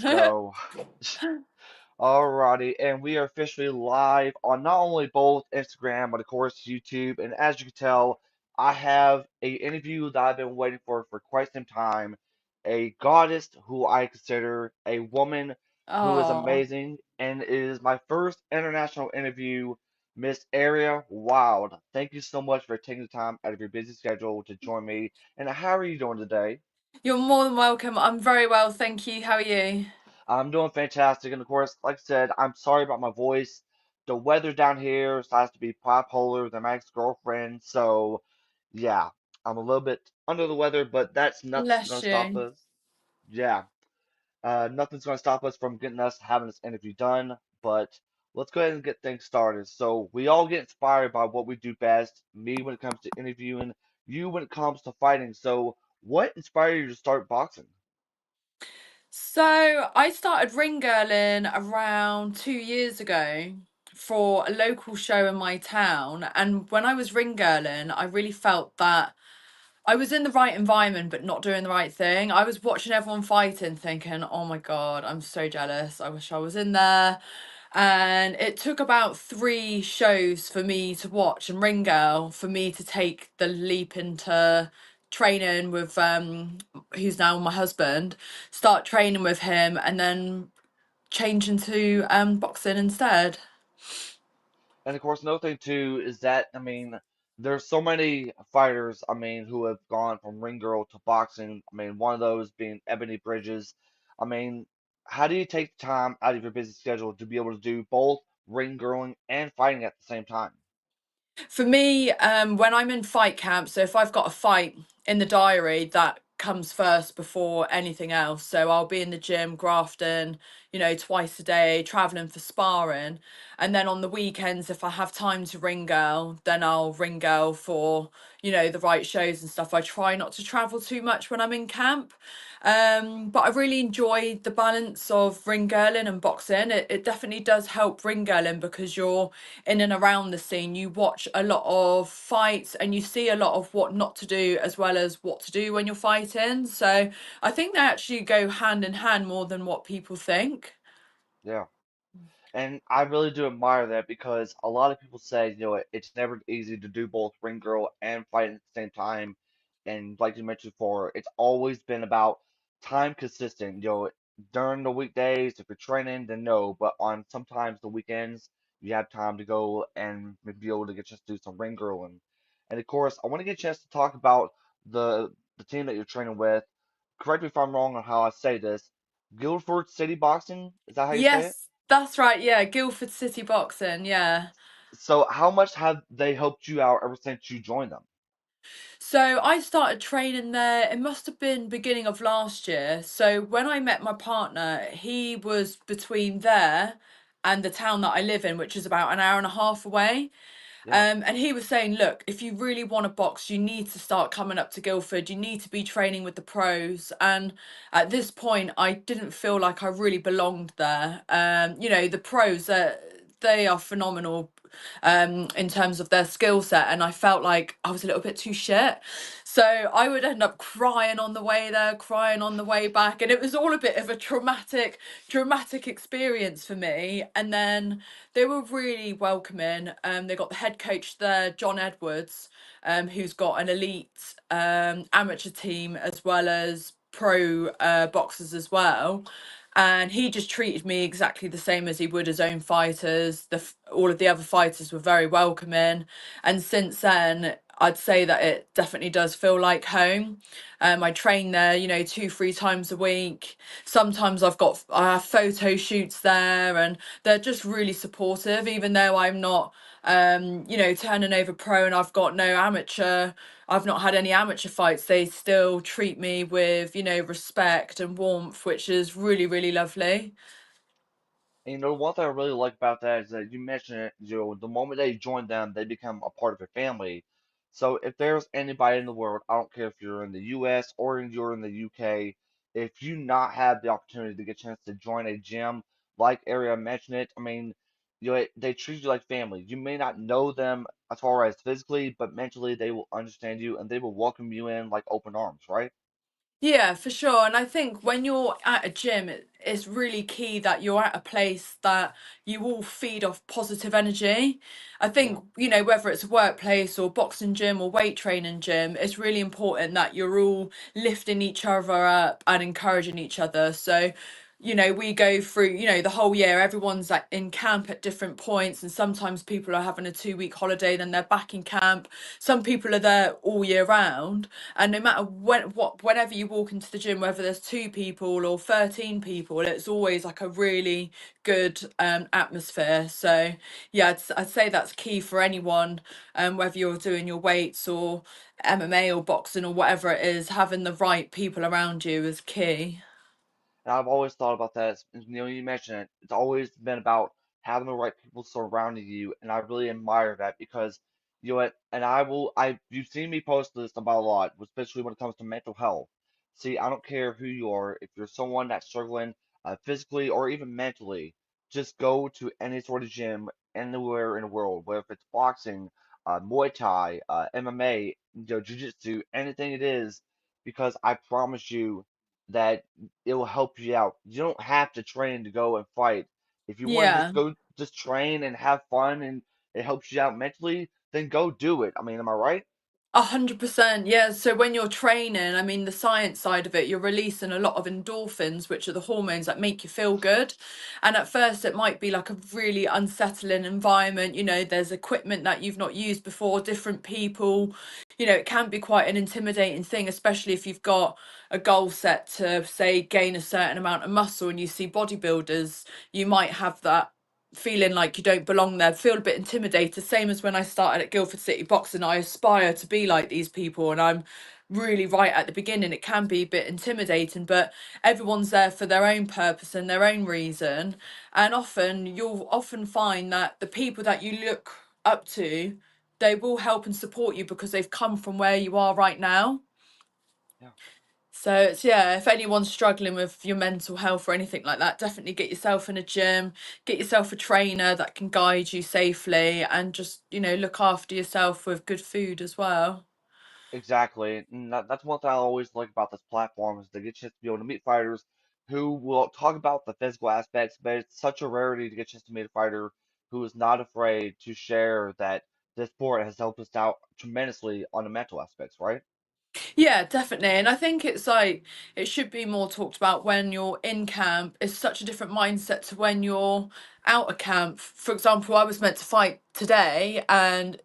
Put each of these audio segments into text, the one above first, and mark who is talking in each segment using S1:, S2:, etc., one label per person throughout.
S1: go. Alrighty, and we are officially live on not only both Instagram, but of course YouTube. And as you can tell, I have a interview that I've been waiting for quite some time. A goddess who I consider a woman who is
S2: Oh,
S1: amazing, and it is my first international interview, Miss Aria Wild. Thank you so much for taking the time out of your busy schedule to join me. And how are you doing today?
S2: you're more than welcome. I'm very well, thank you. How are you?
S1: I'm doing fantastic, and of course, like I said, I'm sorry about my voice. The weather down here starts to be bipolar than my ex-girlfriend, so yeah, I'm a little bit under the weather, but that's nothing's
S2: Bless
S1: gonna stop
S2: you.
S1: us. Yeah, nothing's gonna stop us from getting us having this interview done. But let's go ahead and get things started. So we all get inspired by what we do best. Me when it comes to interviewing, you when it comes to fighting. So what inspired you to start boxing?
S2: So I started ring girling around 2 years ago for a local show in my town. And when I was ring girling, I really felt that I was in the right environment, but not doing the right thing. I was watching everyone fighting, thinking, oh my God, I'm so jealous. I wish I was in there. And it took about 3 shows for me to watch and Ring Girl for me to take the leap into training with who's now my husband, start training with him and then change into boxing instead.
S1: And of course, another thing too is that there's so many fighters. Who have gone from ring girl to boxing. One of those being Ebony Bridges. I mean, how do you take time out of your busy schedule to be able to do both ring girling and fighting at the same time?
S2: For me, when I'm in fight camp, so if I've got a fight in the diary, that comes first before anything else. So I'll be in the gym grafting, twice a day, traveling for sparring. And then on the weekends, if I have time to ring girl, then I'll ring girl for, the right shows and stuff. I try not to travel too much when I'm in camp. But I really enjoy the balance of ring girling and boxing. It definitely does help ring girling because you're in and around the scene. You watch a lot of fights and you see a lot of what not to do as well as what to do when you're fighting. So I think they actually go hand in hand more than what people think.
S1: Yeah. And I really do admire that because a lot of people say, it's never easy to do both ring girl and fight at the same time. And like you mentioned before, it's always been about time consistent. During the weekdays, if you're training, then no. But on sometimes the weekends, you have time to go and be able to get just do some ring girl. And of course, I want to get a chance to talk about the team that you're training with. Correct me if I'm wrong on how I say this. Guildford City Boxing, is that how you say it?
S2: Yes, that's right. Yeah, Guildford City Boxing. Yeah.
S1: So how much have they helped you out ever since you joined them?
S2: So I started training there, it must have been beginning of last year. So when I met my partner, he was between there and the town that I live in, which is about an hour and a half away.
S1: Yeah.
S2: And he was saying, look, if you really want to box, you need to start coming up to Guildford. You need to be training with the pros. And at this point, I didn't feel like I really belonged there. The pros, they are phenomenal in terms of their skill set. And I felt like I was a little bit too shit. So I would end up crying on the way there, crying on the way back. And it was all a bit of a traumatic experience for me. And then they were really welcoming. They got the head coach there, John Edwards, who's got an elite amateur team as well as pro boxers as well. And he just treated me exactly the same as he would his own fighters. All of the other fighters were very welcoming, and since then, I'd say that it definitely does feel like home. I train there, 2, 3 times a week. Sometimes I have photo shoots there, and they're just really supportive, even though I'm not, turning over pro and I've not had any amateur fights. They still treat me with, respect and warmth, which is really, really lovely.
S1: And one thing I really like about that is that you mentioned it, the moment they join them, they become a part of your family. So if there's anybody in the world, I don't care if you're in the US or you're in the UK, if you not have the opportunity to get a chance to join a gym, like Area mentioned it, they treat you like family. You may not know them as far as physically, but mentally they will understand you and they will welcome you in like open arms, right?
S2: Yeah, for sure. And I think when you're at a gym, it's really key that you're at a place that you all feed off positive energy. I
S1: Yeah.
S2: think, whether it's a workplace or boxing gym or weight training gym, it's really important that you're all lifting each other up and encouraging each other. So, we go through, the whole year, everyone's like in camp at different points, and sometimes people are having a 2 week holiday, then they're back in camp. Some people are there all year round. And no matter whenever you walk into the gym, whether there's 2 people or 13 people, it's always like a really good atmosphere. So yeah, I'd say that's key for anyone, whether you're doing your weights or MMA or boxing or whatever it is, having the right people around you is key.
S1: And I've always thought about that. You mentioned it. It's always been about having the right people surrounding you, and I really admire that because you know what? And you've seen me post this about a lot, especially when it comes to mental health. See, I don't care who you are. If you're someone that's struggling physically or even mentally, just go to any sort of gym anywhere in the world, whether if it's boxing, Muay Thai, MMA, Jiu-Jitsu, anything it is, because I promise you that it will help you out. You don't have to train to go and fight. If you want to just
S2: Yeah.
S1: go, just train and have fun and it helps you out mentally, then go do it. I mean, am I right?
S2: 100%, yeah. So when you're training, I mean, the science side of it, you're releasing a lot of endorphins, which are the hormones that make you feel good. And at first, it might be like a really unsettling environment. There's equipment that you've not used before, different people. It can be quite an intimidating thing, especially if you've got a goal set to, say, gain a certain amount of muscle and you see bodybuilders, you might have that feeling like you don't belong there, feel a bit intimidated. Same as when I started at Guildford City Boxing, I aspire to be like these people, and I'm really right at the beginning. It can be a bit intimidating, but everyone's there for their own purpose and their own reason. And you'll often find that the people that you look up to, they will help and support you because they've come from where you are right now.
S1: Yeah.
S2: So it's, yeah, if anyone's struggling with your mental health or anything like that, definitely get yourself in a gym, get yourself a trainer that can guide you safely, and just, look after yourself with good food as well.
S1: Exactly. And that's one thing I always like about this platform is they get a chance to be able to meet fighters who will talk about the physical aspects, but it's such a rarity to get a chance to meet a fighter who is not afraid to share that this sport has helped us out tremendously on the mental aspects, right?
S2: Yeah, definitely. And I think it's like it should be more talked about when you're in camp. It's such a different mindset to when you're out of camp. For example, I was meant to fight today, and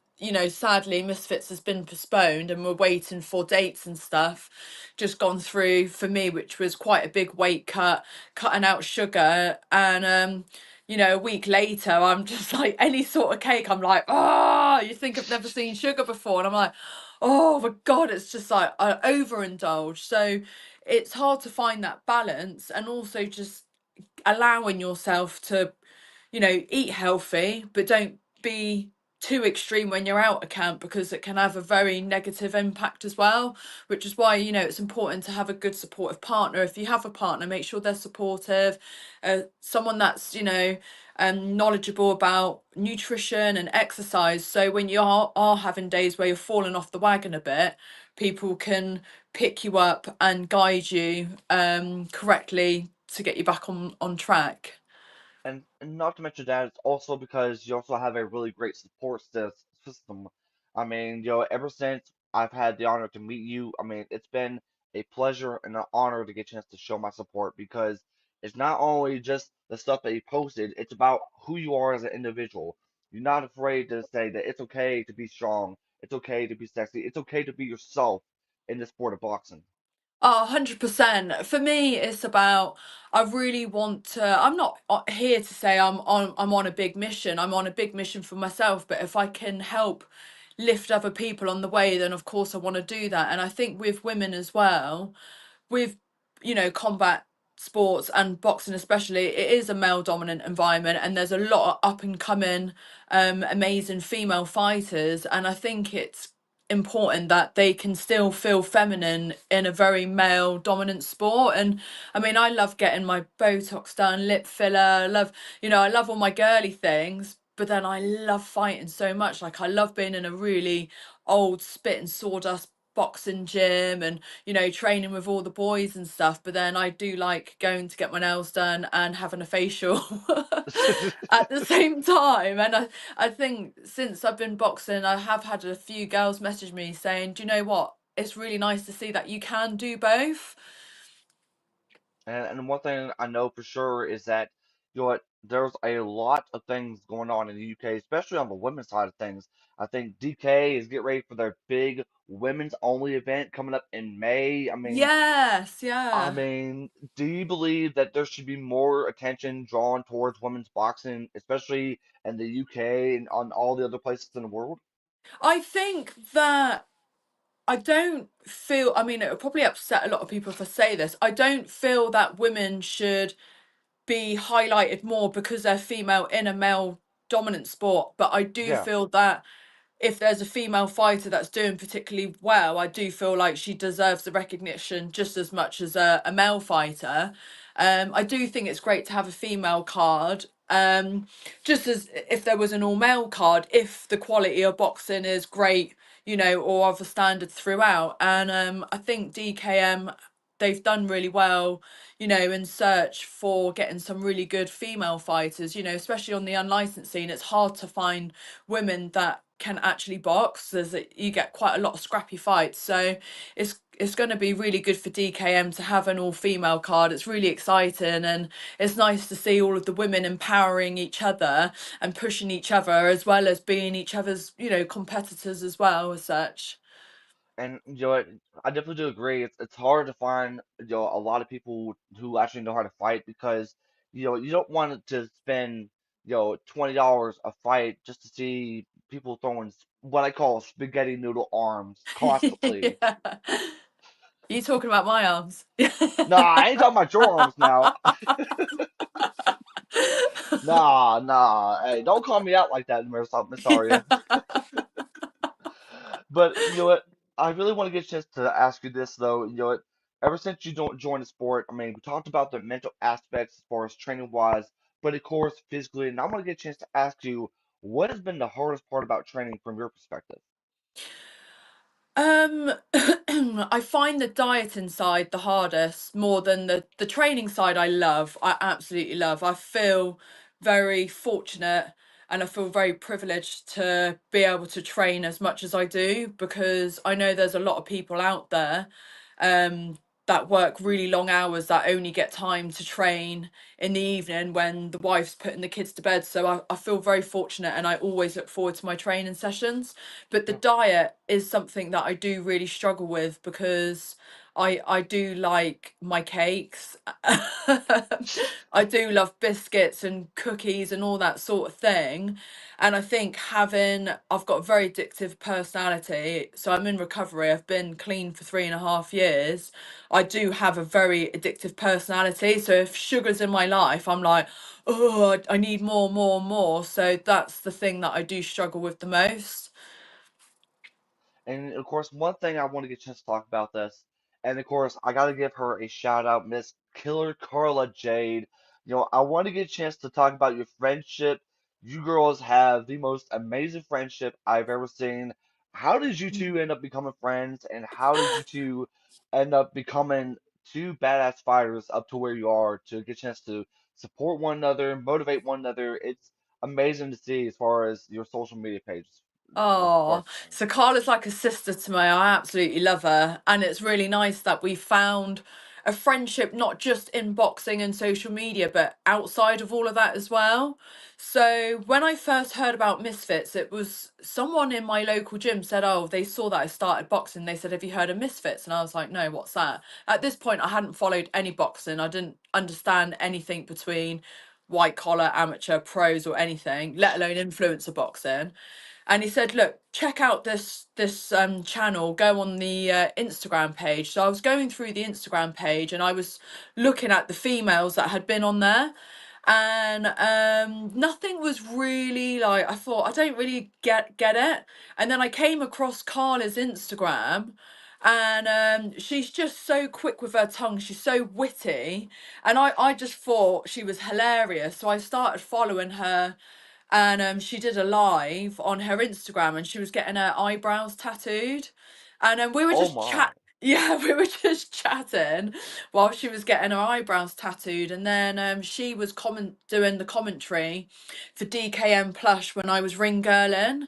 S2: sadly Misfits has been postponed and we're waiting for dates and stuff just gone through for me, which was quite a big weight cut, cutting out sugar. And a week later I'm just like any sort of cake, I'm like, oh, you think I've never seen sugar before. And I'm like, oh my God, it's just like I overindulge. So it's hard to find that balance, and also just allowing yourself to, eat healthy, but don't be too extreme when you're out of camp because it can have a very negative impact as well. Which is why, it's important to have a good supportive partner. If you have a partner, make sure they're supportive, someone that's, knowledgeable about nutrition and exercise. So when you are having days where you're falling off the wagon a bit, people can pick you up and guide you correctly to get you back on track.
S1: And not to mention that, it's also because you also have a really great support system. I mean, ever since I've had the honor to meet you, I mean, it's been a pleasure and an honor to get a chance to show my support because it's not only just the stuff that you posted, it's about who you are as an individual. You're not afraid to say that it's okay to be strong, it's okay to be sexy, it's okay to be yourself in the sport of boxing.
S2: Oh, 100%. For me, it's about I really want to. I'm not here to say I'm on a big mission. I'm on a big mission for myself, but if I can help lift other people on the way, then of course I want to do that. And I think with women as well, with combat sports and boxing especially, it is a male dominant environment, and there's a lot of up and coming amazing female fighters, and I think it's important that they can still feel feminine in a very male dominant sport. And I mean, I love getting my Botox done, lip filler, I love all my girly things, but then I love fighting so much. Like, I love being in a really old spit and sawdust boxing gym and, you know, training with all the boys and stuff, but then I do like going to get my nails done and having a facial at the same time. And I think since I've been boxing, I have had a few girls message me saying, "Do you know what? It's really nice to see that you can do both."
S1: And one thing I know for sure is that you know what, there's a lot of things going on in the UK, especially on the women's side of things. I think DK is getting ready for their big women's only event coming up in May.
S2: Yes,
S1: I
S2: yeah.
S1: mean, do you believe that there should be more attention drawn towards women's boxing, especially in the UK and on all the other places in the world?
S2: I think that I don't feel, I mean, it would probably upset a lot of people if I say this. I don't feel that women should be highlighted more because they're female in a male dominant sport, but I do
S1: Yeah.
S2: feel that if there's a female fighter that's doing particularly well, I do feel like she deserves the recognition just as much as a male fighter. I do think it's great to have a female card. Just as if there was an all male card, if the quality of boxing is great, you know, or of a standard throughout. And I think DKM, they've done really well, you know, in search for getting some really good female fighters, you know, especially on the unlicensed scene. It's hard to find women that can actually box. You get quite a lot of scrappy fights, so it's going to be really good for DKM to have an all female card. It's really exciting, and it's nice to see all of the women empowering each other and pushing each other, as well as being each other's, you know, competitors as well as such.
S1: And you know what, I definitely do agree. It's hard to find a lot of people who actually know how to fight because you don't want to spend $20 a fight just to see people throwing what I call spaghetti noodle arms constantly.
S2: Yeah. You talking about my arms?
S1: Nah, I ain't talking about your arms now. Nah, nah. Hey, don't call me out like that, Miss Aria. But you know what? I really want to get a chance to ask you this though. You know what? Ever since you don't join the sport, I mean, we talked about the mental aspects as far as training wise, but of course physically. And I want to get a chance to ask you, what has been the hardest part about training from your perspective?
S2: Um, I find the dieting side the hardest more than the training side. I love. I absolutely love. I feel very fortunate and I feel very privileged to be able to train as much as I do, because I know there's a lot of people out there um that work really long hours that only get time to train in the evening when the wife's putting the kids to bed. So I feel very fortunate and I always look forward to my training sessions. But the
S1: Yeah.
S2: diet is something that I do really struggle with, because I do like my cakes. I do love biscuits and cookies and all that sort of thing. And I think I've got a very addictive personality. So I'm in recovery. I've been clean for 3.5 years. I do have a very addictive personality. So if sugar's in my life, I'm like, oh, I need more, more, more. So that's the thing that I do struggle with the most.
S1: And of course, one thing I want to get a chance to talk about this, and of course, I got to give her a shout out, Miss Killer Carla Jade. I want to get a chance to talk about your friendship. You girls have the most amazing friendship I've ever seen. How did you two end up becoming friends, and how did you two end up becoming two badass fighters up to where you are to get a chance to support one another, motivate one another? It's amazing to see as far as your social media pages as far
S2: Oh,
S1: as concerned.
S2: so Carla's like a sister to me. I absolutely love her. And it's really nice that we found a friendship, not just in boxing and social media, but outside of all of that as well. So when I first heard about Misfits, it was someone in my local gym said, oh, they saw that I started boxing. They said, have you heard of Misfits? And I was like, no, what's that? At this point, I hadn't followed any boxing. I didn't understand anything between white collar, amateur, pros, or anything, let alone influencer boxing. And he said, look, check out this channel, go on the Instagram page. So I was going through the Instagram page and I was looking at the females that had been on there, and nothing was really, like, I thought, I don't really get it. And then I came across Carla's Instagram, and she's just so quick with her tongue, she's so witty, and I just thought she was hilarious, so I started following her. And she did a live on her Instagram and she was getting her eyebrows tattooed. And then we were
S1: Oh
S2: just
S1: my.
S2: yeah, we were just chatting while she was getting her eyebrows tattooed, and then she was doing the commentary for DKM Plush when I was ring girling.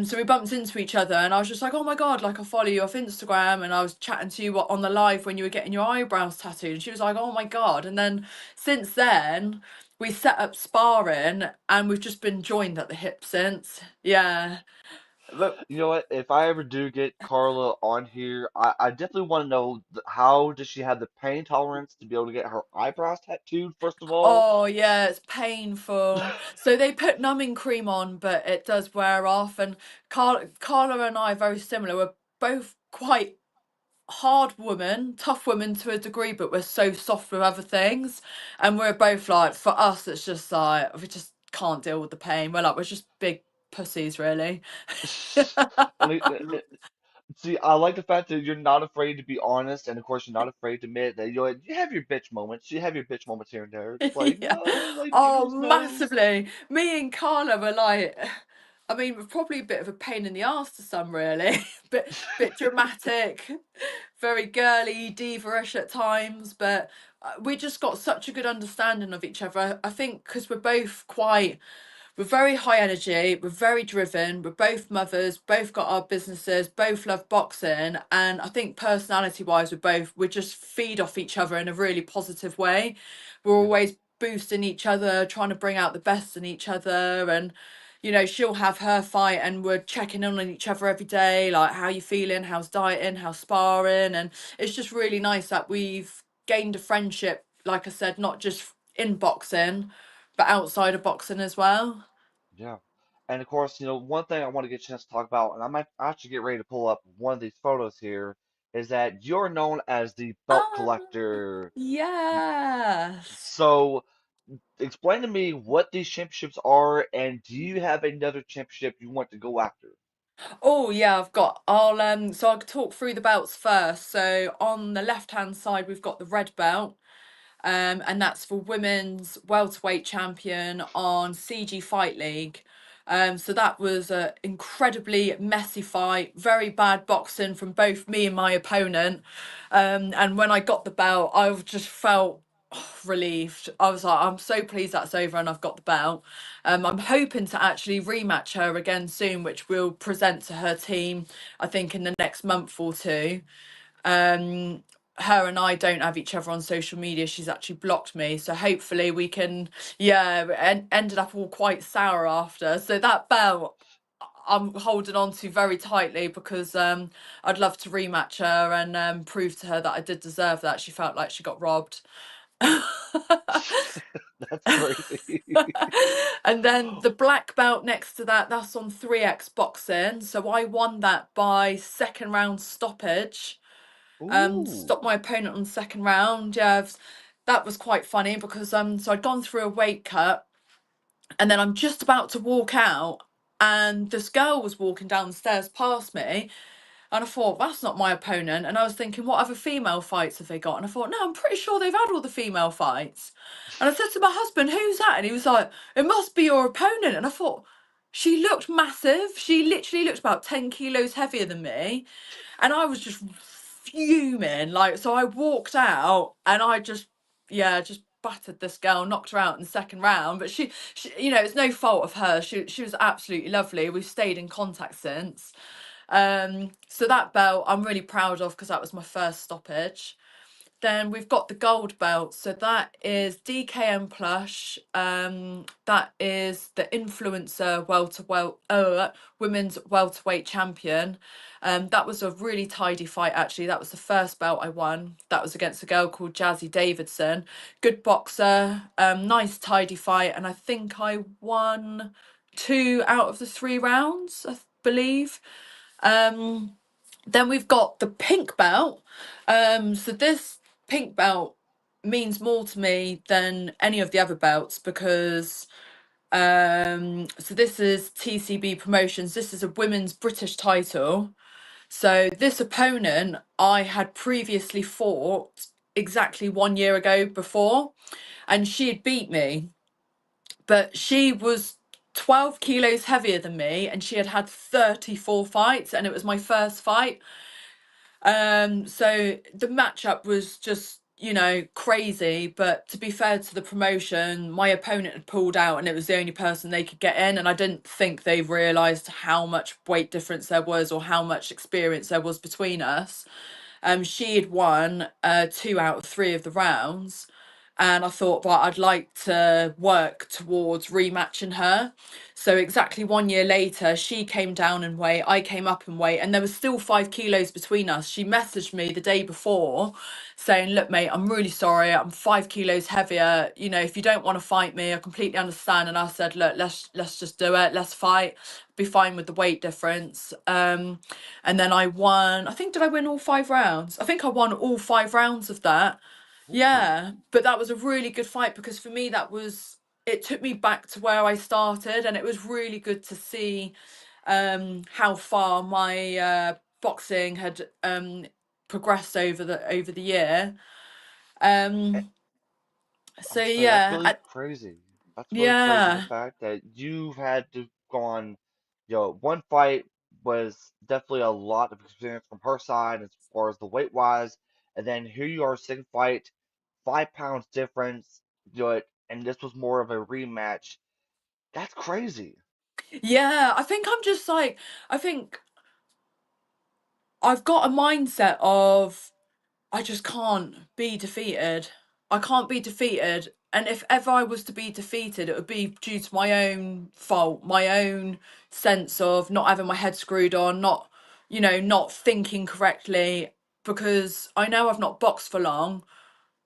S2: So we bumped into each other, and I was just like, "Oh my god!" Like, I follow you off Instagram, and I was chatting to you on the live when you were getting your eyebrows tattooed, and she was like, "Oh my god!" And then since then, we set up sparring, and we've just been joined at the hip since. Yeah. But
S1: You know what? If I ever do get Carla on here, I definitely want to know how does she have the pain tolerance to be able to get her eyebrows tattooed, first of all?
S2: oh yeah, it's painful. So they put numbing cream on, but it does wear off. And Carla and I are very similar. We're both quite hard women, tough women to a degree, but we're so soft with other things. And we're both like, for us, it's just like we just can't deal with the pain. We're just big pussies, really.
S1: And see, I like the fact that you're not afraid to be honest, and of course, you're not afraid to admit that you have your bitch moments. You have your bitch moments here and there. It's like,
S2: Yeah.
S1: no, like
S2: Oh,
S1: Jules knows.
S2: massively. Me and Carla were like, I mean, we're probably a bit of a pain in the ass to some, really. Bit dramatic, very girly, diva-ish at times, but we just got such a good understanding of each other. I think because we're very high energy, we're very driven, we're both mothers, both got our businesses, both love boxing, and I think personality wise we just feed off each other in a really positive way. We're
S1: Yeah,
S2: always boosting each other, trying to bring out the best in each other, and she'll have her fight and we're checking in on each other every day, like how you feeling, how's dieting, how's sparring, and it's just really nice that we've gained a friendship, like I said, not just in boxing, but outside of boxing as well.
S1: yeah. And of course, one thing I want to get a chance to talk about, and I might actually get ready to pull up one of these photos here, is that you're known as the belt
S2: Oh,
S1: collector.
S2: yes.
S1: So, explain to me what these championships are, and do you have another championship you want to go after?
S2: Oh yeah, so I'll talk through the belts first. So on the left hand side we've got the red belt. And that's for women's welterweight champion on CG Fight League. So that was a incredibly messy fight, very bad boxing from both me and my opponent. And when I got the belt, I just felt relieved. I was like, I'm so pleased that's over and I've got the belt. I'm hoping to actually rematch her again soon, which we'll present to her team, I think, in the next month or two. um Her and I don't have each other on social media. She's actually blocked me, so hopefully we can. Yeah, and ended up all quite sour after. So that belt I'm holding on to very tightly because I'd love to rematch her and prove to her that I did deserve that. She felt like she got robbed.
S1: That's crazy.
S2: And then the black belt next to that, that's on 3x boxing. So I won that by second round stoppage.
S1: Ooh.
S2: Stopped my opponent on the second round. Yeah, that was quite funny because so I'd gone through a weight cut, and then I'm just about to walk out, and this girl was walking down the stairs past me, and I thought, that's not my opponent. And I was thinking, what other female fights have they got? And I thought, no, I'm pretty sure they've had all the female fights. And I said to my husband, who's that? And he was like, it must be your opponent. And I thought, she looked massive. She literally looked about 10 kilos heavier than me. And I was just fuming. Like, so I walked out and I just, yeah, just battered this girl, knocked her out in the second round. But she it's no fault of her. She was absolutely lovely. We've stayed in contact since. So that belt I'm really proud of because that was my first stoppage. Then we've got the gold belt. So that is DKM Plush. That is the influencer women's welterweight champion. That was a really tidy fight actually. That was the first belt I won. That was against a girl called Jazzy Davidson. Good boxer. Nice tidy fight, and I think I won 2 out of the 3 rounds, I believe. Um, then we've got the pink belt. So this pink belt means more to me than any of the other belts because so this is TCB Promotions. This is a women's British title. So this opponent I had previously fought exactly 1 year ago before, and she had beat me, but she was 12 kilos heavier than me and she had had 34 fights and it was my first fight. So the matchup was just, crazy. But to be fair to the promotion, my opponent had pulled out and it was the only person they could get in. And I didn't think they realised how much weight difference there was or how much experience there was between us. She had won 2 out of 3 of the rounds. And I thought, well, I'd like to work towards rematching her. So exactly 1 year later, she came down in weight, I came up in weight, and there was still 5 kilos between us. She messaged me the day before saying, "Look, mate, I'm really sorry. I'm 5 kilos heavier. If you don't want to fight me, I completely understand." And I said, "Look, let's just do it. Let's fight. Be fine with the weight difference." And then I won. I think, did I win all 5 rounds? I think I won all 5 rounds of that.
S1: Ooh,
S2: Yeah, but that was a really good fight because for me it took me back to where I started, and it was really good to see how far my boxing had progressed over the year.
S1: I
S2: Um so
S1: must say that's
S2: yeah,
S1: really crazy. That's really crazy. The
S2: yeah.
S1: fact that you've had to go on, one fight was definitely a lot of experience from her side as far as the weight wise, and then here you are, second fight, 5 pounds difference, and this was more of a rematch. That's crazy.
S2: Yeah, I think I'm just like, I think I've got a mindset of I just can't be defeated. I can't be defeated. And if ever I was to be defeated, it would be due to my own fault, my own sense of not having my head screwed on, not thinking correctly. Because I know I've not boxed for long,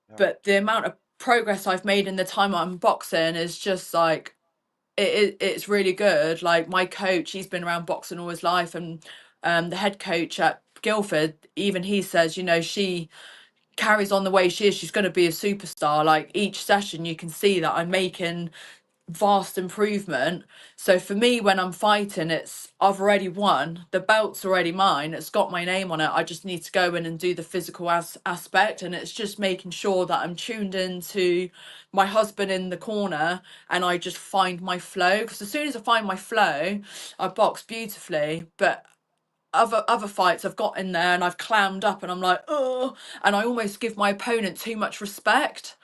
S1: Yeah.
S2: but the amount of progress I've made in the time I'm boxing is just like it's really good. Like my coach, he's been around boxing all his life, and the head coach at Guildford, even he says, she carries on the way she is, she's going to be a superstar. Like each session, you can see that I'm making vast improvement. So for me, when I'm fighting, I've already won. The belt's already mine. It's got my name on it. I just need to go in and do the physical aspect, and it's just making sure that I'm tuned into my husband in the corner, and I just find my flow. Because as soon as I find my flow, I box beautifully. But other fights I've got in there and I've clammed up and I'm like, oh, and I almost give my opponent too much respect.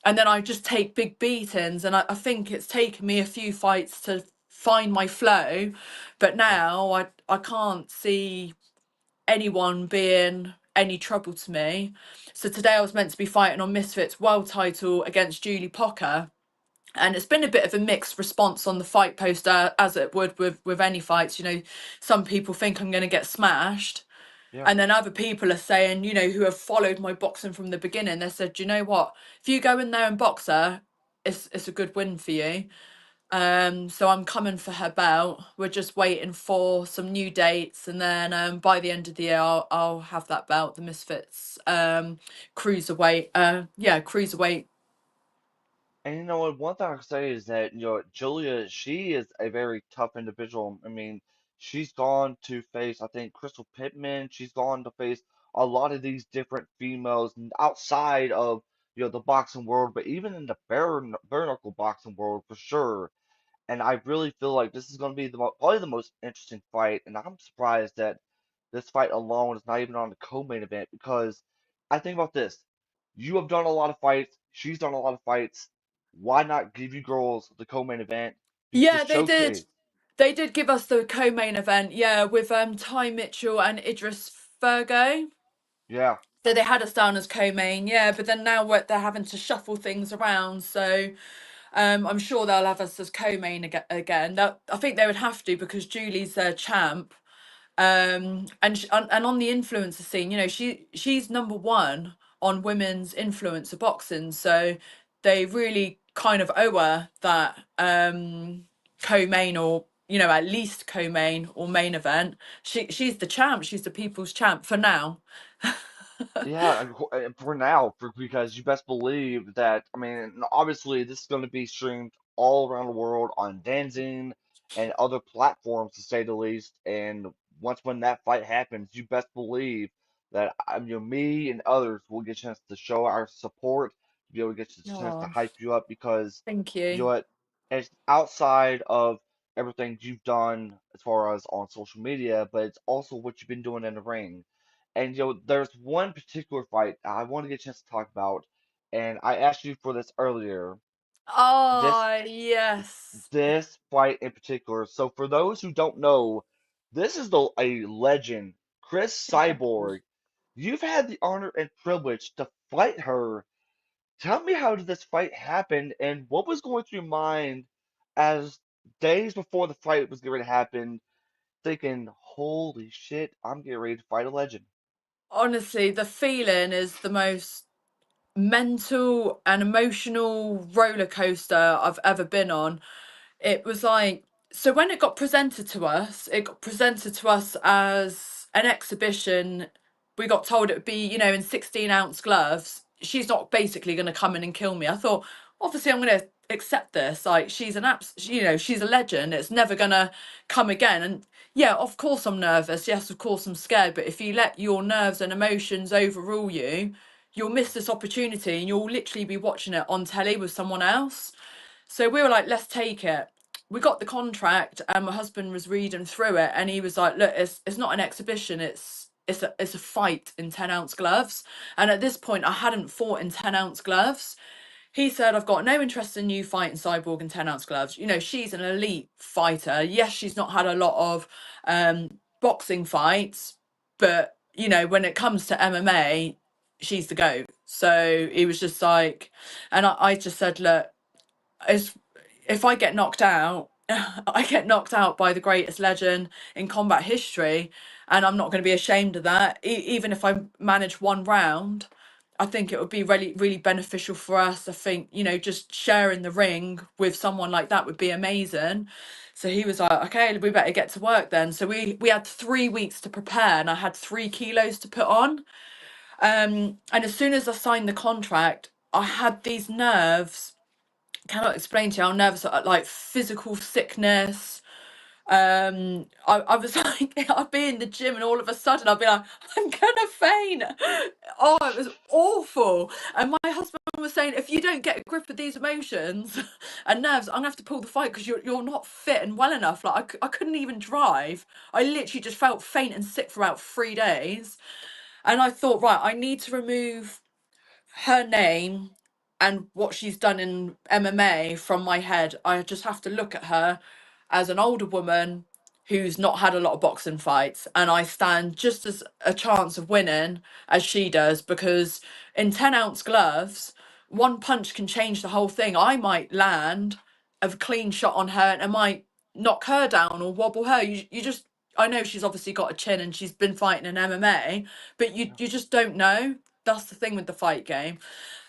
S2: And then I just take big beatings. And I think it's taken me a few fights to find my flow. But
S1: Yeah.
S2: now I can't see anyone being any trouble to me. So today I was meant to be fighting on Misfits world title against Julie Pocker. And it's been a bit of a mixed response on the fight poster, as it would with any fights. Some people think I'm going to get smashed,
S1: Yeah.
S2: and then other people are saying, who have followed my boxing from the beginning, they said, you know what, if you go in there and box her, it's a good win for you. So I'm coming for her belt. We're just waiting for some new dates, and then by the end of the year, I'll have that belt, the Misfits cruiserweight. Yeah, cruiserweight.
S1: And what, one thing I can say is that, Julia, she is a very tough individual. I mean, she's gone to face, I think, Crystal Pittman. She's gone to face a lot of these different females outside of, the boxing world, but even in the bare knuckle boxing world for sure. And I really feel like this is going to be probably the most interesting fight. And I'm surprised that this fight alone is not even on the co-main event because I think about this. You have done a lot of fights. She's done a lot of fights. Why not give you girls the co-main event to
S2: Yeah, they did.
S1: showcase?
S2: They did give us the co-main event, yeah, with Ty Mitchell and Idris Virgo.
S1: Yeah,
S2: So they had us down as co-main, yeah, but then now they're having to shuffle things around. So I'm sure they'll have us as co-main again. I think they would have to because Julie's their champ. And on the influencer scene, she's number one on women's influencer boxing. So they really kind of owe her that co-main, or at least co-main or main event. She's the champ. She's the people's champ for now.
S1: yeah, for now, because you best believe that, I mean, obviously this is going to be streamed all around the world on Danzing and other platforms, to say the least. And once when that fight happens, you best believe that, me and others will get a chance to show our support, to be able to get a chance to
S2: Oh,
S1: hype you up because,
S2: thank
S1: you know
S2: you.
S1: what, it's outside of everything you've done as far as on social media, but it's also what you've been doing in the ring. And there's one particular fight I want to get a chance to talk about, and I asked you for this earlier. This
S2: Oh, yes.
S1: this fight in particular. So for those who don't know, this is a legend, Chris Cyborg. You've had the honor and privilege to fight her. Tell me, how did this fight happen, and what was going through your mind as days before the fight was going to happen, thinking, "Holy shit, I'm getting ready to fight a legend."
S2: Honestly, the feeling is the most mental and emotional roller coaster I've ever been on. It was like, so when it got presented to us as an exhibition. We got told it would be, in 16-ounce gloves. She's not basically going to come in and kill me. I thought, obviously, I'm going to accept this. Like, she's a legend. It's never going to come again. And yeah, of course I'm nervous. Yes, of course I'm scared. But if you let your nerves and emotions overrule you, you'll miss this opportunity and you'll literally be watching it on telly with someone else. So we were like, let's take it. We got the contract, and my husband was reading through it, and he was like, look, it's not an exhibition, it's a fight in 10-ounce gloves. And at this point, I hadn't fought in 10-ounce gloves. He said, I've got no interest in you fighting Cyborg in 10-ounce gloves. She's an elite fighter. Yes, she's not had a lot of boxing fights, but when it comes to MMA, she's the GOAT. So he was just like, and I just said, look, as if I get knocked out, I get knocked out by the greatest legend in combat history, and I'm not going to be ashamed of that. Even if I manage one round, I think it would be really, really beneficial for us. I think, just sharing the ring with someone like that would be amazing. So he was like, okay, we better get to work then. So we had 3 weeks to prepare, and I had 3 kilos to put on. And as soon as I signed the contract, I had these nerves, cannot explain to you how nervous, like physical sickness. I was like, I'd be in the gym and all of a sudden I'd be like, I'm gonna faint. Oh, it was awful. And my husband was saying, if you don't get a grip of these emotions and nerves, I'm gonna have to pull the fight because you're not fit and well enough. Like I couldn't even drive. I literally just felt faint and sick for about 3 days. And I thought, right, I need to remove her name and what she's done in MMA from my head. I just have to look at her as an older woman who's not had a lot of boxing fights, and I stand just as a chance of winning as she does, because in 10-ounce gloves, one punch can change the whole thing. I might land a clean shot on her and it might knock her down or wobble her. You just, I know she's obviously got a chin and she's been fighting in MMA, but you just don't know. That's the thing with the fight game.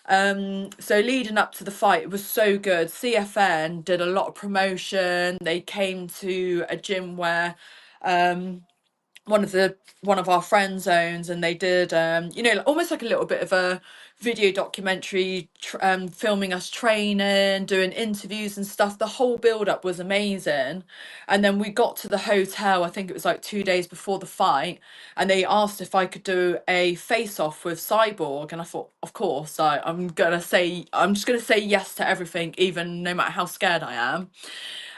S2: So leading up to the fight, it was so good. CFN did a lot of promotion. They came to a gym where um one of our friends owns, and they did almost like a little bit of a video documentary, filming us training, doing interviews and stuff. The whole build up was amazing. And then we got to the hotel, I think it was like 2 days before the fight, and they asked if I could do a face off with Cyborg, and I thought, of course, I'm just gonna say yes to everything, even no matter how scared I am.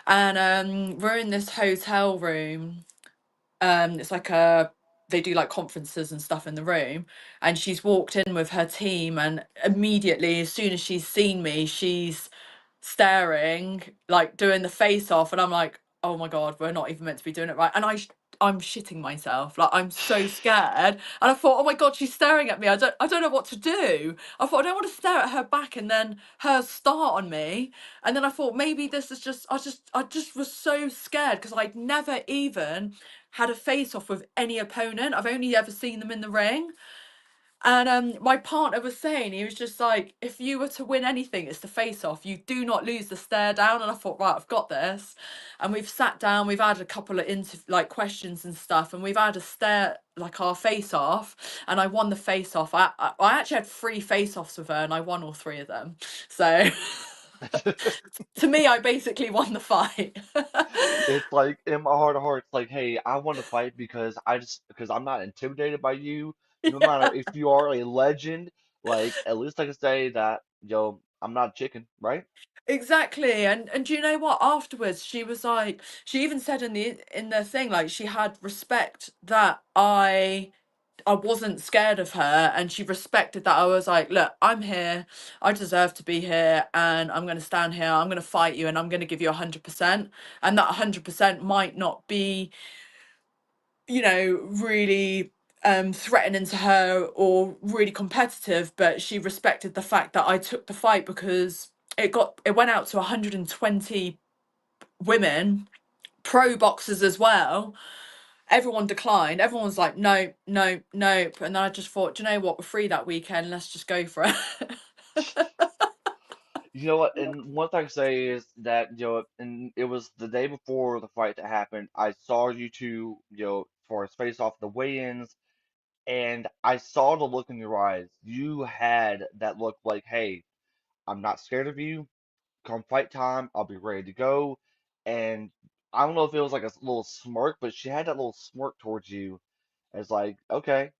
S2: And we're in this hotel room. It's like a they do like conferences and stuff in the room, and she's walked in with her team, and immediately as soon as she's seen me, she's staring, like doing the face off, and I'm like, oh my god, we're not even meant to be doing it right. And I'm shitting myself, like I'm so scared. And I thought, oh my god, she's staring at me. I don't know what to do. I thought, I don't want to stare at her back and then her start on me. And then I thought, maybe this is just I just was so scared because I'd never even had a face off with any opponent. I've only ever seen them in the ring. And my partner was saying, he was just like, if you were to win anything, it's the face off. You do not lose the stare down. And I thought, right, I've got this. And we've sat down, we've had a couple of questions and stuff, and we've had a stare, like our face off. And I won the face off. I actually had 3 face offs with her, and I won all 3 of them. So to me, I basically won the fight.
S1: It's like in my heart of hearts, like, hey, I want to fight because I'm not intimidated by you. No matter
S2: Yeah.
S1: if you are a legend, like at least I can say that, I'm not chicken, right?
S2: Exactly. And do you know what? Afterwards, she was like, she even said in the thing, like she had respect that I wasn't scared of her, and she respected that. I was like, look, I'm here, I deserve to be here, and I'm going to stand here, I'm going to fight you, and I'm going to give you 100%. And that 100% might not be, really threatening to her or really competitive, but she respected the fact that I took the fight, because it went out to 120 women, pro boxers as well. Everyone declined. Everyone was like, no, no, nope. And then I just thought, do you know what? We're free that weekend. Let's just go for it.
S1: You know what? And one thing I can say is that, and it was the day before the fight that happened. I saw you two, for his face off the weigh-ins, and I saw the look in your eyes. You had that look like, hey, I'm not scared of you. Come fight time, I'll be ready to go. And I don't know if it was like a little smirk, but she had that little smirk towards you. It's like, okay,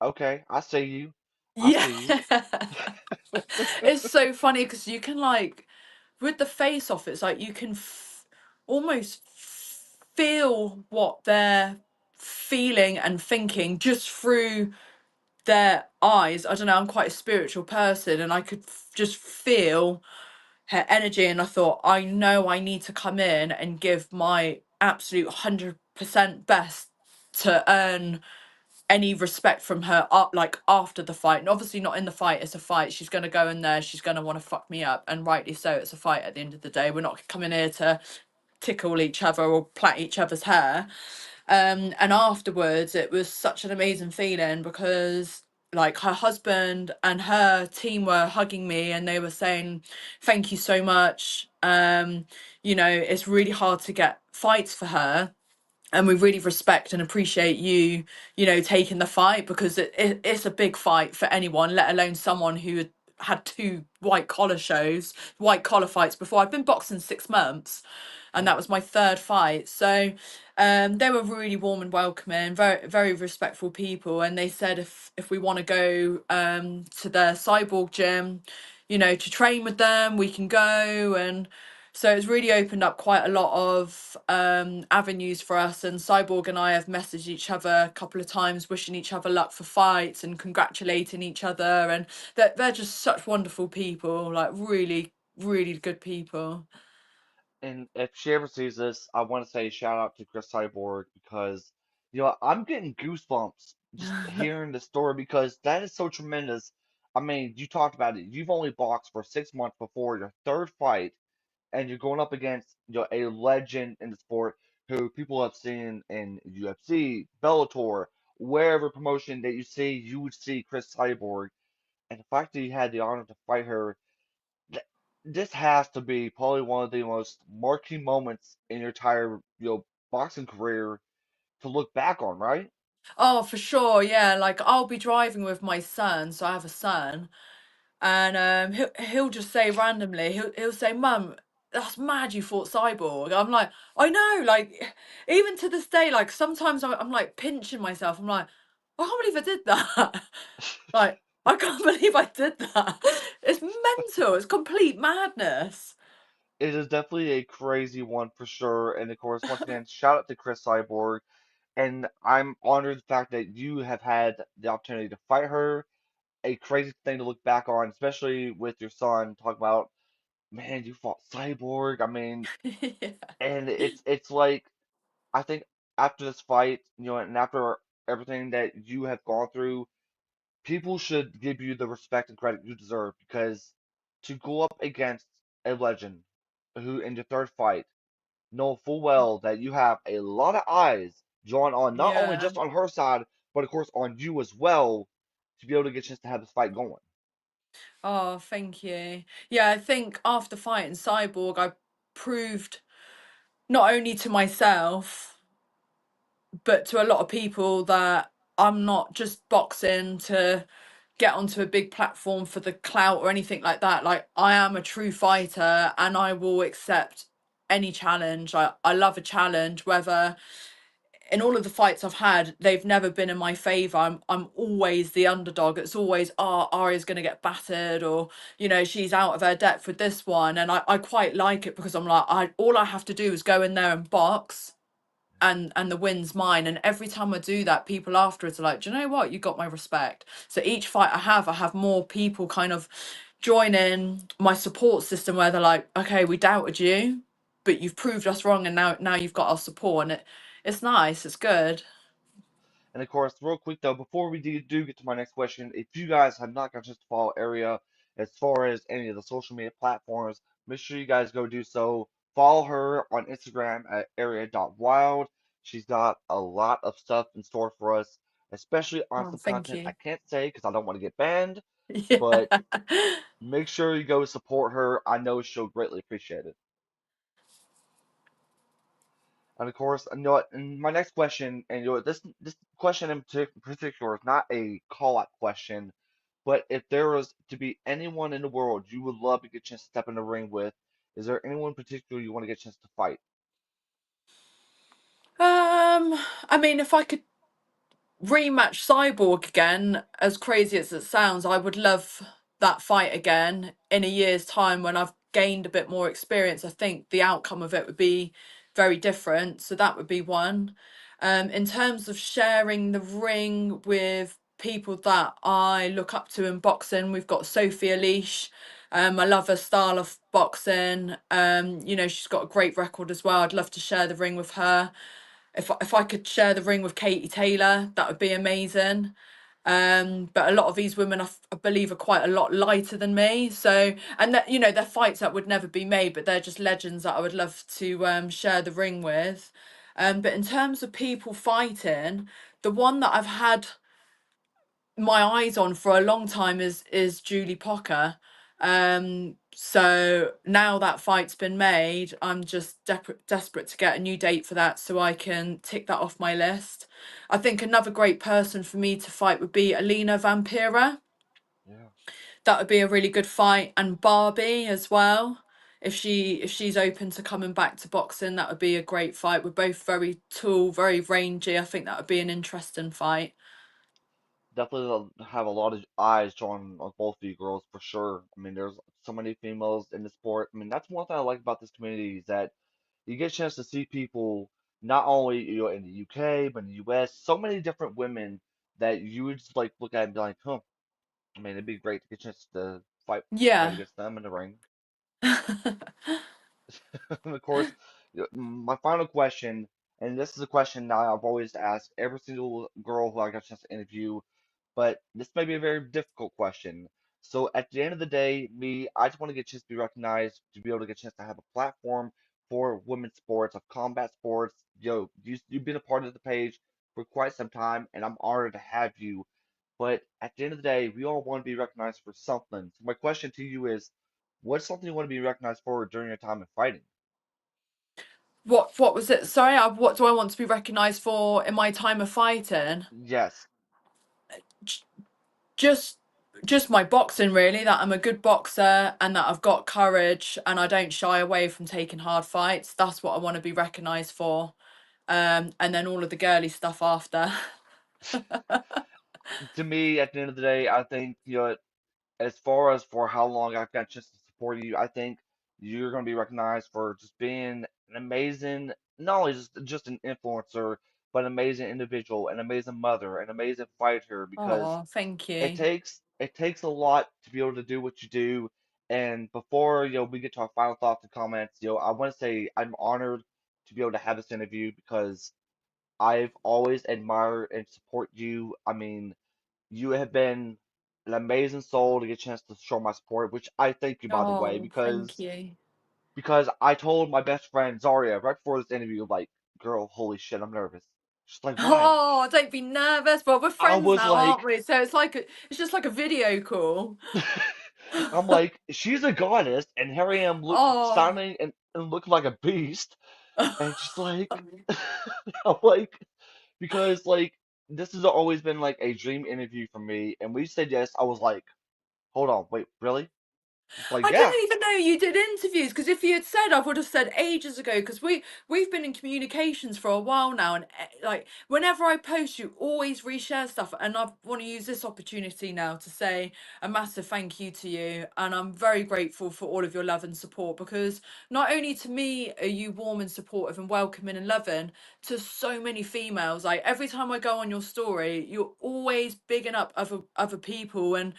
S1: okay, I see you. I
S2: Yeah.
S1: see you.
S2: It's so funny because you can, like, with the face off, it's like you can almost feel what they're feeling and thinking just through their eyes. I don't know, I'm quite a spiritual person, and I could just feel her energy, and I thought, I know I need to come in and give my absolute 100% best to earn any respect from her up, like, after the fight. And obviously not in the fight, it's a fight, she's going to go in there, she's going to want to fuck me up, and rightly so. It's a fight at the end of the day. We're not coming here to tickle each other or plait each other's hair. And afterwards it was such an amazing feeling, because like her husband and her team were hugging me, and they were saying thank you so much. It's really hard to get fights for her, and we really respect and appreciate you, taking the fight, because it's a big fight for anyone, let alone someone who had two white collar fights before. I've been boxing 6 months, and
S1: Mm.
S2: that was my third fight. So they were really warm and welcoming, very very respectful people, and they said if we want to go to the Cyborg gym, to train with them, we can go. And so it's really opened up quite a lot of avenues for us. And Cyborg and I have messaged each other a couple of times, wishing each other luck for fights and congratulating each other. And they're just such wonderful people, like really, really good people.
S1: And if she ever sees this, I want to say shout out to Chris Cyborg because, I'm getting goosebumps just hearing the story because that is so tremendous. I mean, you talked about it. You've only boxed for 6 months before your third fight, and you're going up against, a legend in the sport who people have seen in UFC, Bellator, wherever promotion that you see, you would see Chris Cyborg. And the fact that you had the honor to fight her, th- this has to be probably one of the most marquee moments in your entire, boxing career to look back on, right?
S2: Oh, for sure, yeah. Like, I'll be driving with my son, so I have a son, and he'll just say randomly, he'll say, "Mum, that's mad you fought Cyborg." I'm like, I know, like, even to this day, like, sometimes I'm like pinching myself. I'm like, I can't believe I did that. Like, I can't believe I did that. It's mental. It's complete madness.
S1: It is definitely a crazy one for sure. And of course, once again, shout out to Chris Cyborg. And I'm honored the fact that you have had the opportunity to fight her. A crazy thing to look back on, especially with your son, talk about, man, you fought Cyborg. I mean,
S2: Yeah.
S1: and it's like I think after this fight, and after everything that you have gone through, people should give you the respect and credit you deserve because to go up against a legend who in your third fight know full well that you have a lot of eyes drawn on not only
S2: Yeah.
S1: just on her side, but of course on you as well to be able to get a chance to have this fight going.
S2: Oh, thank you. Yeah, I think after fighting Cyborg, I proved not only to myself, but to a lot of people, that I'm not just boxing to get onto a big platform for the clout or anything like that. Like, I am a true fighter, and I will accept any challenge. I love a challenge, whether in all of the fights I've had, they've never been in my favour. I'm always the underdog. It's always, oh, Aria's gonna get battered, or she's out of her depth with this one. And I quite like it, because I'm like, I all I have to do is go in there and box, and the win's mine. And every time I do that, people afterwards are like, do you know what, you got my respect. So each fight I have more people kind of join in my support system, where they're like, okay, we doubted you, but you've proved us wrong, and now you've got our support. And it's nice, it's good.
S1: And of course, real quick though, before we do get to my next question, if you guys have not got a chance to follow Aria as far as any of the social media platforms, make sure you guys go do so. Follow her on Instagram at area.wild. She's got a lot of stuff in store for us, especially on
S2: Oh,
S1: some
S2: thank
S1: content I
S2: you.
S1: can't say because I don't want to get banned,
S2: Yeah.
S1: but make sure you go support her. I know she'll greatly appreciate it. And of course, you know what, and my next question, and you know what, this question in particular is not a call-out question, but if there was to be anyone in the world you would love to get a chance to step in the ring with, is there anyone in particular you want to get a chance to fight?
S2: um I mean, if I could rematch Cyborg again, as crazy as it sounds, I would love that fight again in a year's time when I've gained a bit more experience. I think the outcome of it would be very different. So that would be one. In terms of sharing the ring with people that I look up to in boxing, we've got Sophia Leash. I love her style of boxing. She's got a great record as well. I'd love to share the ring with her. If I could share the ring with Katie Taylor, that would be amazing. But a lot of these women, I believe, are quite a lot lighter than me. So, and that, they're fights that would never be made, but they're just legends that I would love to share the ring with. But in terms of people fighting, the one that I've had my eyes on for a long time is Julie Pocker. So now that fight's been made, I'm just desperate to get a new date for that so I can tick that off my list. I think another great person for me to fight would be Alina Vampira.
S1: Yeah,
S2: That would be a really good fight, and Barbie as well. If she's open to coming back to boxing, that would be a great fight. We're both very tall, very rangy. I think that would be an interesting fight.
S1: definitely have a lot of eyes drawn on both of you girls for sure. I mean, there's so many females in the sport. I mean, that's one thing I like about this community is that you get a chance to see people not only in the UK but in the US, so many different women that you would just like look at and be like, huh. I mean, it'd be great to get a chance to fight
S2: Yeah.
S1: against them in the ring. And of course, my final question, and this is a question that I've always asked every single girl who I got a chance to interview, but this may be a very difficult question. So at the end of the day, I just want to get a chance to be recognized, to be able to get a chance to have a platform for women's sports, of combat sports. You've been a part of the page for quite some time, and I'm honored to have you. But at the end of the day, we all want to be recognized for something. So my question to you is, what's something you want to be recognized for during your time in fighting?
S2: What was it? Sorry, what do I want to be recognised for in my time of fighting?
S1: Yes,
S2: J- Just just my boxing, really, that I'm a good boxer and that I've got courage and I don't shy away from taking hard fights. That's what I want to be recognised for. And then all of the girly stuff after.
S1: to me, at the end of the day, I think, as far as for how long I've got just to support you, I think you're going to be recognized for just being an amazing, not only just an influencer, but an amazing individual, an amazing mother, an amazing fighter, because
S2: Oh, thank
S1: it
S2: you.
S1: takes a lot to be able to do what you do. And before, we get to our final thoughts and comments, I want to say I'm honored to be able to have this interview because I've always admired and support you. I mean, you have been an amazing soul to get a chance to show my support, which I thank you by the way,
S2: Oh, thank
S1: because
S2: you.
S1: I told my best friend Zaria right before this interview, like, girl, holy shit, I'm nervous. She's like, why?
S2: Oh, don't be nervous. Well, we're
S1: I
S2: friends
S1: was
S2: now, aren't
S1: like,
S2: we? So it's just like a video call.
S1: I'm like, she's a goddess, and here I am
S2: Oh.
S1: sounding and looking like a beast, and she's like, I'm like, because like this has always been like a dream interview for me, and we said yes. I was like, hold on, wait, really? It's like,
S2: I
S1: yeah,
S2: didn't even know you did interviews because if you had said, I would have said ages ago. Because we've been in communications for a while now, and like whenever I post, you always reshare stuff, and I want to use this opportunity now to say a massive thank you to you, and I'm very grateful for all of your love and support because not only to me are you warm and supportive and welcoming and loving to so many females. Like every time I go on your story, you're always bigging up other people and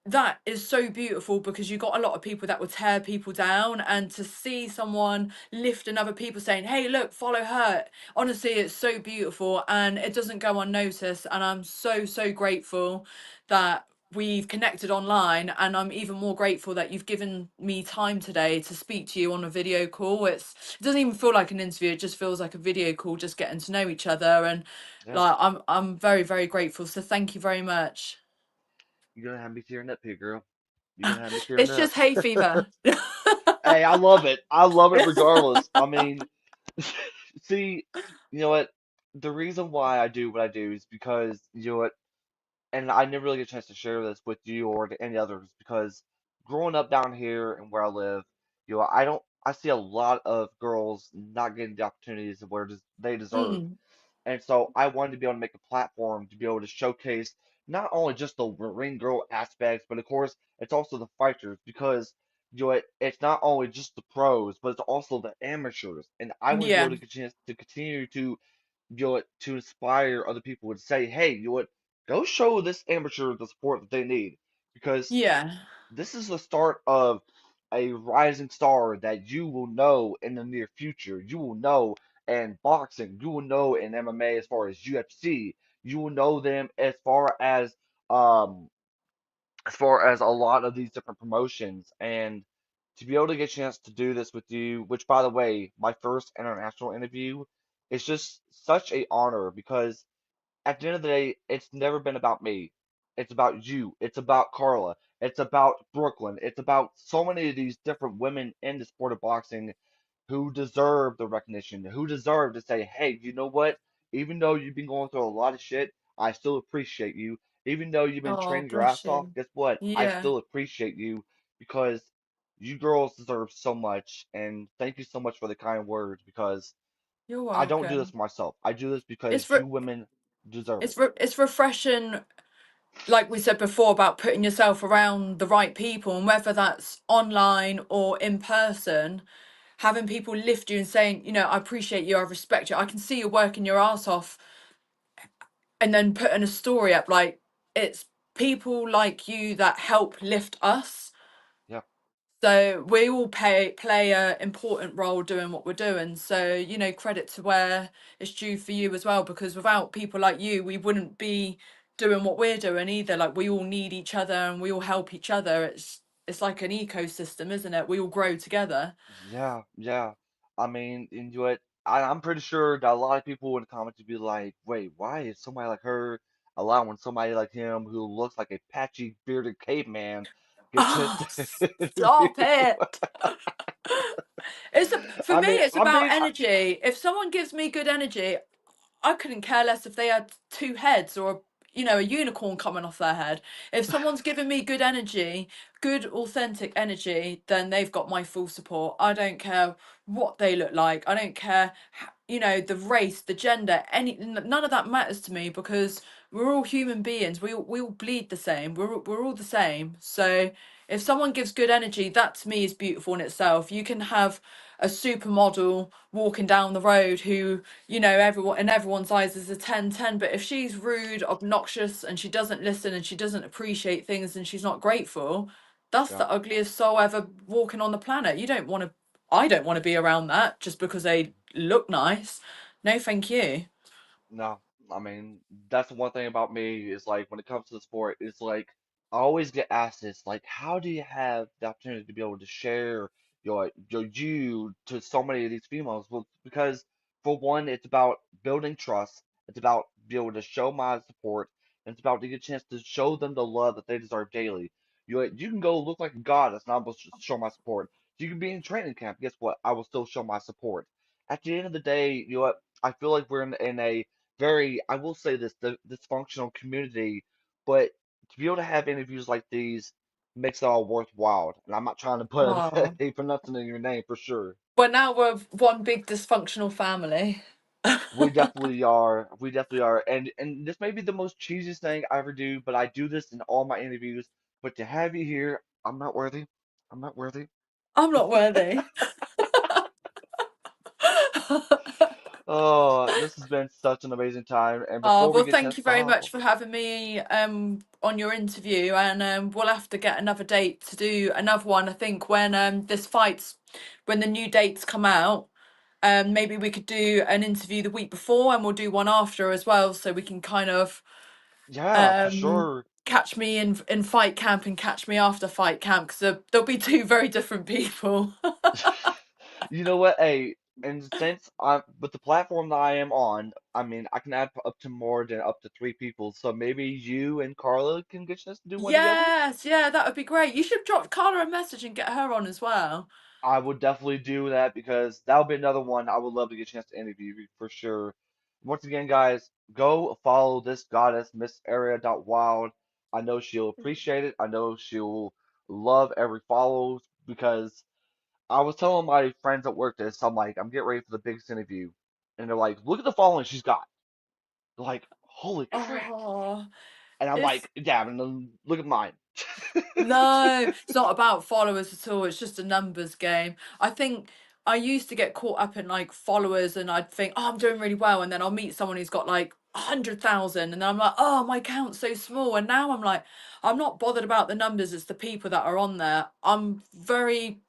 S2: that is so beautiful because you got a lot of people that will tear people down and to see someone lifting other people saying hey look follow her, honestly it's so beautiful and it doesn't go unnoticed and I'm so grateful that we've connected online and I'm even more grateful that you've given me time today to speak to you on a video call. It doesn't even feel like an interview, it just feels like a video call, just getting to know each other and
S1: yeah.
S2: like I'm very grateful, so thank you very much.
S1: You're gonna have me tearing up here, girl. You're gonna have me tearing
S2: It's
S1: up.
S2: just hay fever.
S1: Hey, I love it. I love it regardless. I mean, see, you know what? The reason why I do what I do is because, you know what, and I never really get a chance to share this with you or to any others because growing up down here and where I live, I see a lot of girls not getting the opportunities of where they deserve.
S2: Mm,
S1: And so I wanted to be able to make a platform to be able to showcase not only just the ring girl aspects, but of course it's also the fighters because it's not only just the pros, but it's also the amateurs. And I want to be able
S2: yeah,
S1: to get a chance to continue to to inspire other people and say, hey, go show this amateur the support that they need because
S2: yeah,
S1: this is the start of a rising star that you will know in the near future. You will know in boxing. You will know in MMA as far as UFC. You will know them um as far as a lot of these different promotions. And to be able to get a chance to do this with you, which by the way, my first international interview, is just such a honor because at the end of the day, it's never been about me. It's about you. It's about Carla. It's about Brooklyn. It's about so many of these different women in the sport of boxing who deserve the recognition, who deserve to say, hey, you know what? Even though you've been going through a lot of shit, I still appreciate you. Even though you've been
S2: oh
S1: training your
S2: bless
S1: ass off,
S2: you,
S1: guess what? I
S2: yeah,
S1: still appreciate you because you girls deserve so much. And thank you so much for the kind words because
S2: you're
S1: I don't do this
S2: welcome.
S1: for myself. I do this
S2: It's
S1: because
S2: re-
S1: you women deserve it.
S2: it's refreshing, like we said before, about putting yourself around the right people, and whether that's online or in person, having people lift you and saying, you know, I appreciate you, I respect you. I can see you working your ass off, and then putting a story up. Like it's people like you that help lift us.
S1: Yeah.
S2: So we all play a important role doing what we're doing. So, you know, credit to where it's due for you as well, because without people like you, we wouldn't be doing what we're doing either. Like we all need each other and we all help each other. It's like an ecosystem, isn't it? We all grow together.
S1: Yeah, yeah. I mean, and you know what? I'm pretty sure that a lot of people in the comments would be like, wait, why is somebody like her allowing somebody like him who looks like a patchy bearded caveman get a chance
S2: Oh,
S1: to interview?
S2: stop it. For
S1: I
S2: me,
S1: mean,
S2: it's
S1: I
S2: about
S1: mean, I,
S2: energy. If someone gives me good energy, I couldn't care less if they had two heads or you know a unicorn coming off their head. If someone's giving me good energy, good authentic energy, then they've got my full support. I don't care what they look like. I don't care you know the race, the gender, none of that matters to me because we're all human beings. We all bleed the same. We're all the same. So if someone gives good energy, that to me is beautiful in itself. You can have a supermodel walking down the road who you know everyone in everyone's eyes is a 10/10, but if she's rude, obnoxious, and she doesn't listen and she doesn't appreciate things and she's not grateful, that's
S1: yeah.
S2: the ugliest soul ever walking on the planet. You don't want to I don't want to be around that just because they look nice. No thank you.
S1: No, I mean that's the one thing about me is like when it comes to the sport, it's like I always get asked this, like, how do you have the opportunity to be able to share your you to so many of these females? Well, because for one, it's about building trust, it's about being able to show my support, and it's about to get a chance to show them the love that they deserve daily. You can go look like a goddess, and I will show my support. You can be in training camp, guess what? I will still show my support. At the end of the day, you know what? I feel like we're in a very, I will say this, the dysfunctional community, but to be able to have interviews like these makes it all worthwhile. And I'm not trying to put
S2: Oh.
S1: a nothing in your name for sure.
S2: Well, now we're one big dysfunctional family.
S1: We definitely are. We definitely are. And this may be the most cheesiest thing I ever do, but I do this in all my interviews. But to have you here, I'm not worthy. I'm not worthy.
S2: I'm not worthy.
S1: Oh, this has been such an amazing time. And
S2: Oh,
S1: before we
S2: well,
S1: get
S2: thank
S1: to
S2: you very much for having me on your interview, and we'll have to get another date to do another one. I think when when the new dates come out, maybe we could do an interview the week before, and we'll do one after as well, so we can kind of
S1: yeah, for sure.
S2: catch me in fight camp and catch me after fight camp, because there'll be two very different people.
S1: You know what? Hey, and since I'm with the platform that I am on, I mean, I can add up to more than up to 3 people. So maybe you and Carla can get a chance to do one together.
S2: Yes, yeah, that would be great. You should drop Carla a message and get her on as well.
S1: I would definitely do that because that would be another one I would love to get a chance to interview you for sure. Once again, guys, go follow this goddess, Miss Area Wild. I know she'll appreciate it. I know she'll love every follow because I was telling my friends at work this. I'm like, I'm getting ready for the biggest interview, and they're like, look at the following she's got. They're like, holy crap.
S2: Oh,
S1: And I'm
S2: it's
S1: like, yeah, and then look at mine.
S2: no, it's not about followers at all. It's just a numbers game. I think I used to get caught up in like followers, and I'd think, oh, I'm doing really well, and then I'll meet someone who's got like 100,000, and then I'm like, oh, my account's so small. And now I'm like, I'm not bothered about the numbers. It's the people that are on there. I'm very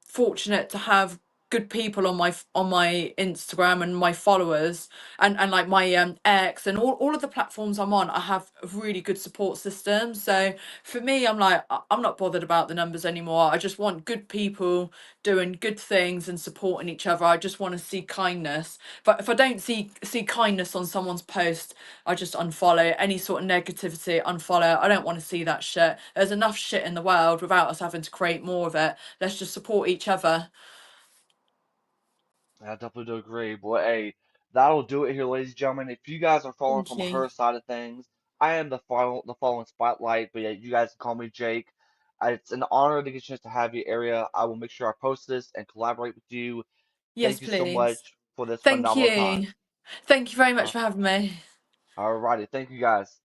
S2: fortunate to have good people on on my Instagram and my followers, and like my X and all of the platforms I'm on. I have a really good support system. So for me, I'm like, I'm not bothered about the numbers anymore. I just want good people doing good things and supporting each other. I just want to see kindness. But if I don't see kindness on someone's post, I just unfollow. Any sort of negativity, unfollow. I don't want to see that shit. There's enough shit in the world without us having to create more of it. Let's just support each other.
S1: I definitely do agree. But hey, that'll do it here, ladies and gentlemen. If you guys are following
S2: Thank
S1: from
S2: you.
S1: her side of things, I am the following spotlight. But yeah, you guys can call me Jake. It's an honor to get a chance to have you, Area. I will make sure I post this and collaborate with you.
S2: Yes,
S1: Thank you so
S2: please.
S1: much for this
S2: Thank
S1: phenomenal time.
S2: you. Thank you very much
S1: Uh,
S2: for having me.
S1: Alrighty, thank you guys.